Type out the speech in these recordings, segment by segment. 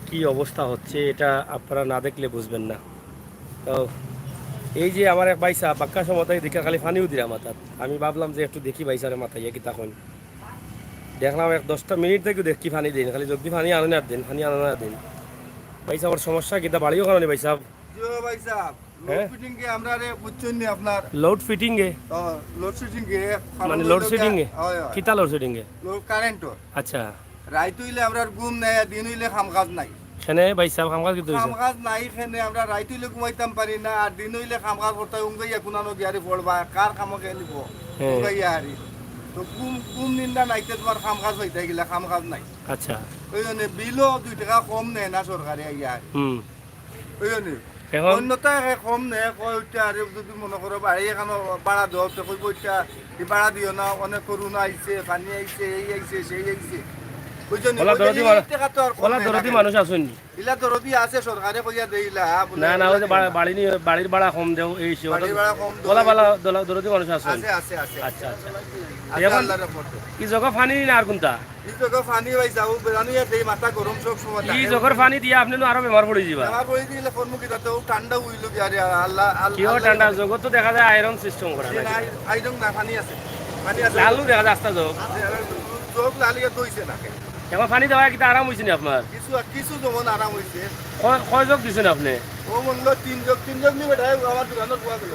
কি অবস্থা হচ্ছে এটা আপনারা না দেখলে বুঝবেন না। তো এই যে আমার এক বাইসা বাক্কা সমতায় দেখে খালি ফানিও দিরা মাথাত। আমি ভাবলাম যে একটু দেখি বাইসারে মাথায় কি তখন দেখলাম এক 10টা মিনিট থেকে দেখি ফানি দিন, খালি যদি ফানি আনে না দিন, ফানি আনে না দিন। ভাই সাহেবের সমস্যা কিতা বাড়িও কারণে ভাই সাহেব। জিও ভাই সাহেব, লোড হ্যাঁ, ফিটিং কে আমরা রে বুঝছেন নি আপনার লোড ফিটিং এ লোড ফিটিং কে মানে লোড শেডিং এ হয় হয় কিতা লোড শেডিং এ? লোড কারেন্ট আচ্ছা, রাইত হইলে আমরা ঘুম নাই আর দিন হইলে কাম কাজ নাই। সেনে ভাই সাহেব কামকাজ কিন্তু কাম হয়েছে। কাজ নাই খেনে আমরা রাইত হইলে ঘুমাইতাম পারি না আর দিন হইলে কাম কাজ করতে উঙ্গাইয়া কোনানো গিয়ারি পড়বা কার কামো খেলিব হ্যাঁ। উঙ্গাইয়া হারি। তো ঘুম ঘুম নিন্দা নাইতে তোমার কাম কাজ হইতে গেলে কাম কাজ নাই। আচ্ছা, ওই জন্য বিলও 2 টাকা কম নেয় না সরকারে ইয়া। হুম, ওই জন্য এখন অন্যতা কম নে কয় ওইটা আর যদি মনে করো বাড়ি এখানে ভাড়া দেওয়া তো কইব ওইটা ভাড়া দিও না, অনেক করোনা আইছে, পানি আইছে, এই আইছে, সেই আইছে। ওলা দরদি মানুষ আছেন নি? ইলা দরদি আছে সরকারে কইয়া দেইলা না না, ওই যে বাড়ির ভাড়া কম দেও এই সে বাড়ির ভাড়া কম দেও। ওলা বালা দরদি মানুষ আছেন। আছে আছে আছে আচ্ছা আচ্ছা, আছে এখন আল্লাহর রহমতে। কি জগা ফানি না আর কোনটা? এই তো পানি হই যাও বেরানিয়া দেই মাথা গরম সব সময় কি জগর ফানি দিয়া আপনি তো আরো বেমার পড়ে যাবা। আমার কই দিলে কোন মুখি তাতে ঠান্ডা হইলো কি আরে আল্লাহ কি ও ঠান্ডা জগত তো দেখা যায় আয়রন সিস্টেম করা না। আইদম না পানি আছে, পানি আছে লালু দেখা যায় আস্তা যোগ। চোখ লালিয়ে দইছে না। এখন ফানি দেওয়া কিতা আরাম হয়েছে নি আপনার? কিছু কিছু যেমন আরাম হয়েছে। কয় যোগ দিছেন আপনি? ও মনে হয় 3 যোগ নি বেটা আমার দোকানের কোয়া গেল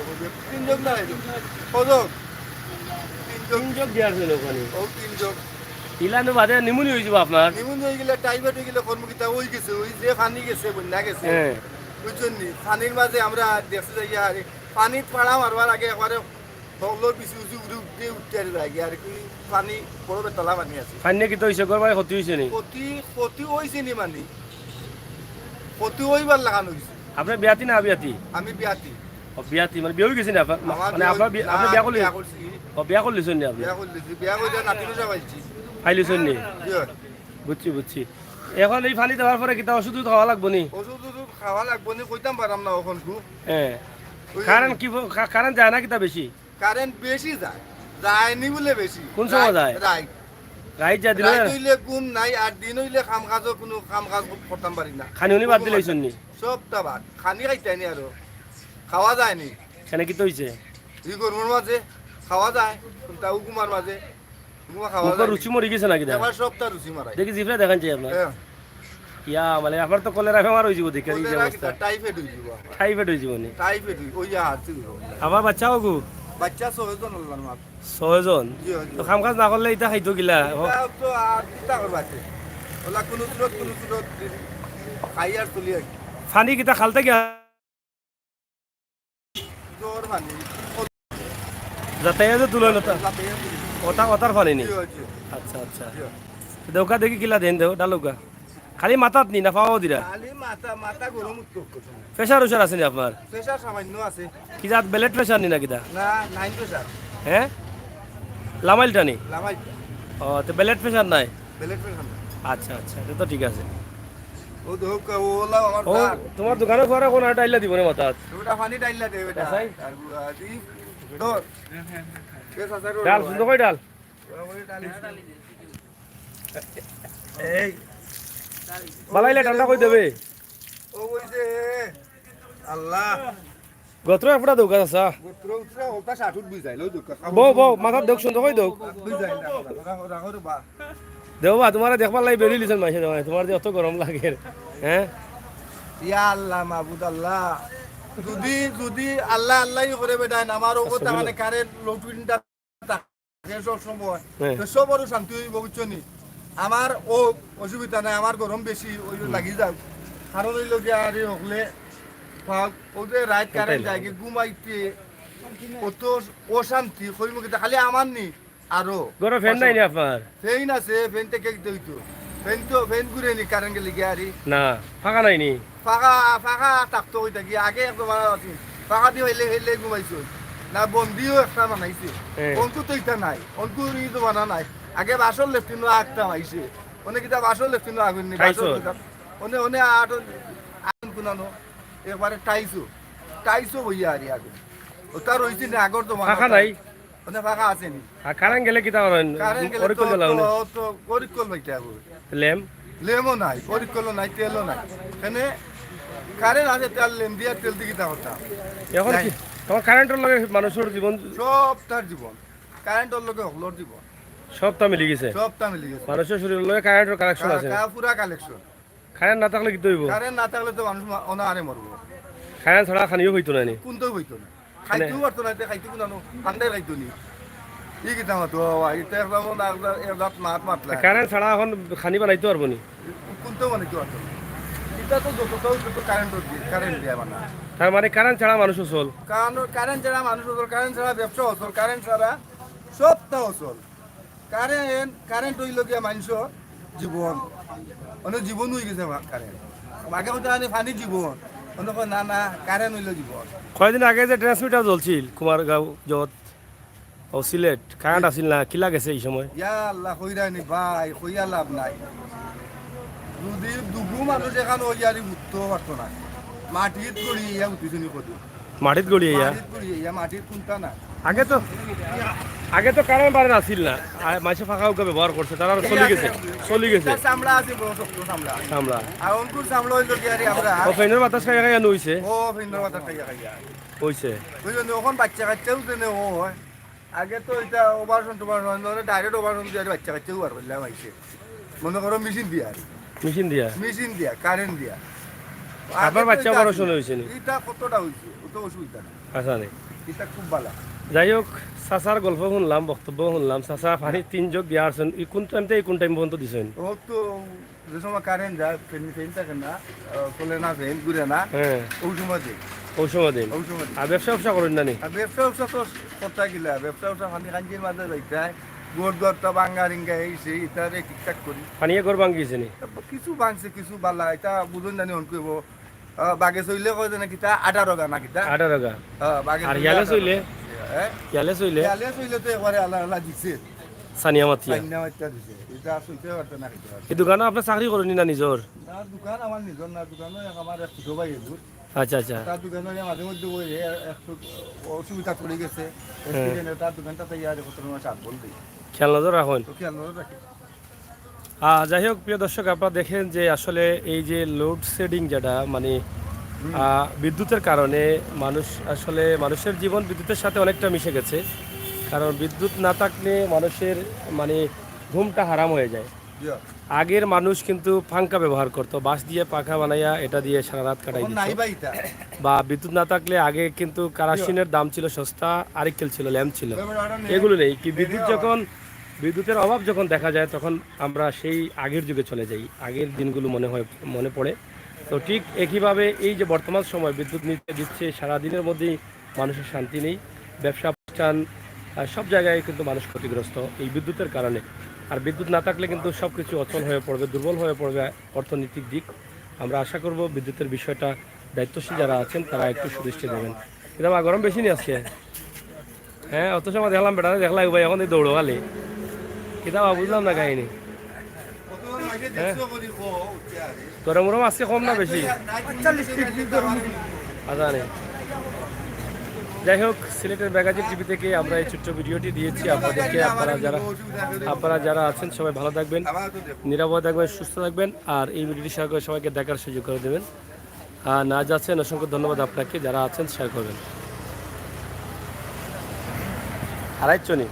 3 যোগ না কযোগ 3 যোগ দিয়ার ছিল ওখানে। ও 3 যোগ ইলানো বাদে নিমুনি হয়ে যাব আপনার। নিমুন হয়ে গেলে টাইফয়েড হয়ে গেলে কর্মকিতা হয়ে গেছে ওই যে পানি গেছে বন্যা গেছে হ্যাঁ, বুঝছেন নি পানির মাঝে আমরা দেখতে যাই আর পানিত পাড়া মারবার আগে একবারে হগলোর বেশি উঁচু উঠে উঠতে আর আগে আর কি পানি বড় বেতলা পানি আছে ফানি কি তো হয়েছে করবার ক্ষতি হয়েছে নি? ক্ষতি ক্ষতি হয়েছে নি মানে ক্ষতি হইবার লাগানো হয়েছে। আপনার বিয়াতি না বিয়াতি? আমি বিয়াতি ও বিয়াতি মানে বিয়ে হয়ে গেছে না আপনার? মানে আপনার আপনি বিয়া করলেন? ও বিয়া করলেছেন নি আপনি? বিয়া করলেছি বিয়া করে নাতিনটা পাইছি। খাইলেছেন নি? বুঝছি বুঝছি। এখন এই ফানি দেওয়ার পরে কিতা ওষুধ খাওয়া লাগবো নি? ওষুধ ওষুধ খাওয়া লাগবো নি কইতাম পারাম না ওখান হ্যাঁ, কারেন্ট কি কারেন্ট যায় না কিতা বেশি? কারেন্ট বেশি যায় যায়নি বলে বেশি। কোন সময় যায়? রাইট রাইত যা দিলে রাইত হইলে গুণ নাই আর দিন হইলে কাম কাজও কোনো কাম কাজ করতাম পারি না। খানি উনি বাদ দিলেছেন নি? সবটা বাদ খানি খাইতাইনি আর খাওয়া যায়নি। সেনে কিতা হয়েছে? ই গরমের মাঝে খাওয়া যায় তা উকুমার মাঝে উকুমা খাওয়া মুখের যায় রুচি মরে গেছে নাকি? এবার সবটা রুচি মারাই দেখি জিভরা দেখান চাই আপনার। হ্যাঁ ইয়া মানে আপনার তো কলেরা বেমার হয়ে যাব দেখে এই যে অবস্থা। টাইফয়েড হয়ে যাব টাইফয়েড হয়ে যাব নি? টাইফয়েড ওই হাত আমার বাচ্চা হগু বাচ্চা 6 জন হল মাত্র 6 জন। জি জি তো কাম কাজ না করলে এটা খাইতো গিলা। তো আর চিন্তা করবা আছে ওলা কোনো সুরত খাই আর চলি আর ফানি কিতা খালতে গিয়া জোর মানে যাতে যে তুলে নতা ওটার ফানি নি? জি জি আচ্ছা আচ্ছা, জি দেউকা দেখি কিলা দেন দেও ডালুকা খালি মাথাত নি না পাওয়া দিরা? খালি মাথা মাথা গরম উত্তর করছে প্রেশার উসার আছে নি আপনার? প্রেশার সামান্য আছে কি জাত ব্লাড প্রেশার নি না কিতা? না 9 প্রেশার হ্যাঁ, লামাইলটা নি? লামাই ও তো ব্লাড প্রেশার নাই? বেলেট প্রেশার আচ্ছা আচ্ছা, এটা তো ঠিক আছে। ও দেখো ওলা আমার ও তোমার দোকানে পরে কোন আটা আইলা দিব না মাথাত? ওটা পানি ডাইলা দে বেটা আসাই? আর দি ধর কে সাসারো ডাল সুন্দর কই ডাল? এই বালাইলে ঠান্ডা কই দেবে? ও কইছে আল্লাহ গত্র একটা দোকান আছে। গোত্র উত্র ওটা সাঠুত বুঝাইল ওই দুকা বউ বউ মাথাত দেখ সুন্দর কই দেখ বুঝাইল রাখো রাখো রে বা দেও বা তোমার দেখবার লাগি বেরি লিছেন মাইছে তোমার যে অত গরম লাগে। হ্যাঁ, ইয়া আল্লাহ মাহবুদ আল্লাহ যদি যদি আল্লাহ আল্লাহই করে বেটা আমার ও কথা মানে কারেন্ট লোডউইনটা থাকে সব সময় হ্যাঁ। তো সব বড় শান্তি হইব বুঝছনি। আমার ও অসুবিধা নাই আমার গরম বেশি ওই লাগি যাও কারণ হইল গিয়া আরে হকলে ওদের রাত কারেন্ট যায় ঘুমাইতে কত অশান্তি কইমুখিতে খালি আমার নি আরো গরম ফ্যান নাই নি আপনার? ফেন আছে ফেন থেকে হইতো ফেন ঘুরে নি কারেন্ট গেলে গিয়া আরে না, ফাঁকা নাই নি? ফাঁকা ফাঁকা থাকতো ওই থাকি আগে একদম ফাঁকা দিয়ে হইলে হইলে ঘুমাইছো না বন্দিও একটা বানাইছে হ্যাঁ। অঙ্কু তো ইটা নাই অঙ্কু তো বানা নাই আগে বাসর লেফটিনো একটা আইছে অনেক কিতা বাসর লেফটিনো আগুন নি টাইসো? অনে অনে আগুন কুনানো একবারে টাইসো হইয়া আরি আগুন ওটা রইছে না আগর তো ফাঁকা নাই? অনে ফাঁকা আছে নি আর কারেন্ট গেলে কিতা করেন? কারেন্ট গেলে ওরে কোন গেল তো গরিব কল বাইতে আগুন ল্যাম্প লেমও নাই, পরিকলও নাই, তেলও নাই। এখানে কারেন্ট আছে, তেল লেম দিয়া তেল দিকে তা করতাম। এখন কি তোমার কারেন্টের লগে মানুষের জীবন সব তার জীবন, কারেন্টের লগে হলোর জীবন, সবটা মিলি গেছে। সব তা মিলি গেছে। মানুষের শরীরের লগে কারেন্টের কানেকশন আছে। পুরা কালেকশন। কারেন্ট না থাকলে কি হইব? কারেন্ট না থাকলে তো মানুষ অনাহারে মরবো। কারেন্ট ছাড়া খানিও হইতো না নি। কোনটাও হইতো না, খাইতেও পারতো না, খাইতে কোনো ঠান্ডায় খাইতো নি। ই কিতা মাতো এটা একদম মাত মাতলা। কারেন্ট ছাড়া এখন খানি বানাইতে পারবো নি। কোনটাও মানে কি পারতো না। এটা তো যতটাও যত কারেন্ট দিয়ে বানা। তার মানে কারেন্ট ছাড়া মানুষ চল। কারণ কারেন্ট ছাড়া মানুষ অচল, কারেন্ট ছাড়া ব্যবসা অচল, কারেন্ট ছাড়া সবটা অচল। কারেন্ট হইল গিয়া মানুষের জীবন, অনেক জীবন হয়ে গেছে কারেন্ট। আগে কথা ফানি জীবন, অনেক না না কারেন্ট হইল জীবন। কয়েকদিন আগে যে ট্রান্সমিটার জ্বলছিল কুমারগাঁও যত ও সিলেট, কারেন্ট আসিল না, কিলা গেছে এই সময়? ইয়া আল্লাহ কইরানি ভাই, কইয়া লাভ নাই। যদি দুগু মানুষ এখানে ওই আর উঠতেও পারতো না, মাটিত গড়ি ইয়া উঠিছনি কত, মাটিত গড়িয়ে ইয়া। মাটিত গড়ি ইয়া মাটিত কোনটা না। আগে তো কারেন্ট বাড়ে আসিল না, আর মাসে ফাঁকা উকা ব্যবহার করছে, তারা চলি গেছে। এটা চামড়া আছে, বড় শক্ত চামড়া। আমরা আর অঙ্কুর চামড়া হইল কি আরে আমরা ও ফ্যানের বাতাস খাই খাই হইছে ও ভিন্ন কথা খাইয়া খাইয়া হইছে। বুঝলেন, ওখন বাচ্চা কাচ্চাও দেনে ও হয়। আগে তো এটা ওভারশন টোভারশন ডাইরেক্ট ওভারশন দিয়ে বাচ্চা কাচ্চাও বার করলাম আইসে, মনে করো মেশিন দিয়া, মেশিন দিয়া কারেন্ট দিয়া। আবার বাচ্চা বড় শুনে হইছে নি? এটা কতটা হইছে, অত অসুবিধা না, আচ্ছা নেই। এটা খুব ভালো। যাই হোক, চাচার গল্প শুনলাম, বক্তব্য শুনলাম। চাচা পানি 3 যোগ দিয়া আসছেন, কোন টাইম থেকে কোন টাইম পর্যন্ত দিছেন? ও তো যে সময় কারেন্ট যায়, ফেন থাকে না, চলে না, ফেন ঘুরে না, হ্যাঁ ওই সময় দিই, ওই সময় দিন। ওই সময় দিই। আর ব্যবসা করেন না নি? আর ব্যবসা তো কথা গিলা, ব্যবসা ফানি কাঞ্জির মাঝে যাইতায়, গোর দরটা বাঙ্গা রিঙ্গা এই সেই ইত্যাদি ঠিকঠাক করি। পানিয়ে ঘর ভাঙ্গিছে নি? কিছু ভাঙছে, কিছু বালা, এটা বুঝুন জানি হন কইব। বাগে চইলে কয় যে কিতা 18 গা না কিতা 18 গা। বাগে আর ইয়ালে চইলে? হ্যাঁ ইয়ালে চইলে ইয়ালে চইলে তো একবারে আল্লাহ আল্লাহ দিছে, সানিয়া মাতিয়া। সাইনা মাইতা দিছে, এটা চইতে পারতে না কিতা। এই দোকানে আপনি চাকরি করেন না নিজর? না, দোকান আমার নিজর না, দোকানও আমার এক ছোট ভাই এগুলো, আচ্ছা আচ্ছা। তার দোকানে মাঝে মধ্যে ওই একটু অসুবিধা পড়ে গেছে, তার দোকানটা তো ইয়ার কত মাস আগ বলতে খেয়াল নজর রাখুন। তো খেয়াল রাখে। যাই হোক, প্রিয় দর্শক, আপনারা দেখেন যে আসলে এই যে লোডশেডিং যেটা মানে বিদ্যুতের কারণে মানুষের জীবন বিদ্যুতের সাথে অনেকটা মিশে গেছে। কারণ বিদ্যুৎ না থাকলে মানুষের মানে ঘুমটা হারাম হয়ে যায়। আগের মানুষ কিন্তু পাঙ্খা ব্যবহার করতো, বাঁশ দিয়ে পাখা বানাইয়া এটা দিয়ে সারা রাত কাটাই দিত। বা বিদ্যুৎ না থাকলে আগে কিন্তু কেরোসিনের দাম ছিল সস্তা, আরেকটেল ছিল, ল্যাম্প ছিল, এগুলো নেই। কি বিদ্যুতের অভাব যখন দেখা যায় তখন আমরা সেই আগের যুগে চলে যাই, আগের দিনগুলো মনে পড়ে। তো ঠিক একইভাবে এই যে বর্তমান সময় বিদ্যুৎ নিতে দিচ্ছে, সারাদিনের মধ্যেই মানুষের শান্তি নেই, ব্যবসা প্রতিষ্ঠান সব জায়গায় কিন্তু মানুষ ক্ষতিগ্রস্ত এই বিদ্যুতের কারণে। আর বিদ্যুৎ না থাকলে কিন্তু সব কিছু অচল হয়ে পড়বে, দুর্বল হয়ে পড়বে অর্থনৈতিক দিক। আমরা আশা করব বিদ্যুতের বিষয়টা দায়িত্বশীল যারা আছেন তারা একটু সুদৃষ্টি দেবেন। কিন্তু আমার গরম বেশি নিয়ে আসছে। হ্যাঁ, অত সময় দেখলাম বেটা, দেখলাম ভাই এখন এই দৌড়ো খালি কিতাব বুঝলাম না কাহিনি। গরম গরম আজকে কম না বেশি? আচ্ছা নেই। যাই হোক, সিলেটের ব্যাগাজি টিভি থেকে আমরা এই ছোট্ট ভিডিওটি দিয়েছি আপনাদেরকে। আপনারা যারা আছেন সবাই ভালো থাকবেন, নিরাপদ থাকবেন, সুস্থ থাকবেন। আর এই ভিডিওটি শেয়ার করে সবাইকে দেখার সুযোগ করে দেবেন। না যাচ্ছেন, অসংখ্য ধন্যবাদ আপনাকে। যারা আছেন শেয়ার করবেন। হারাইচ্ছ নি?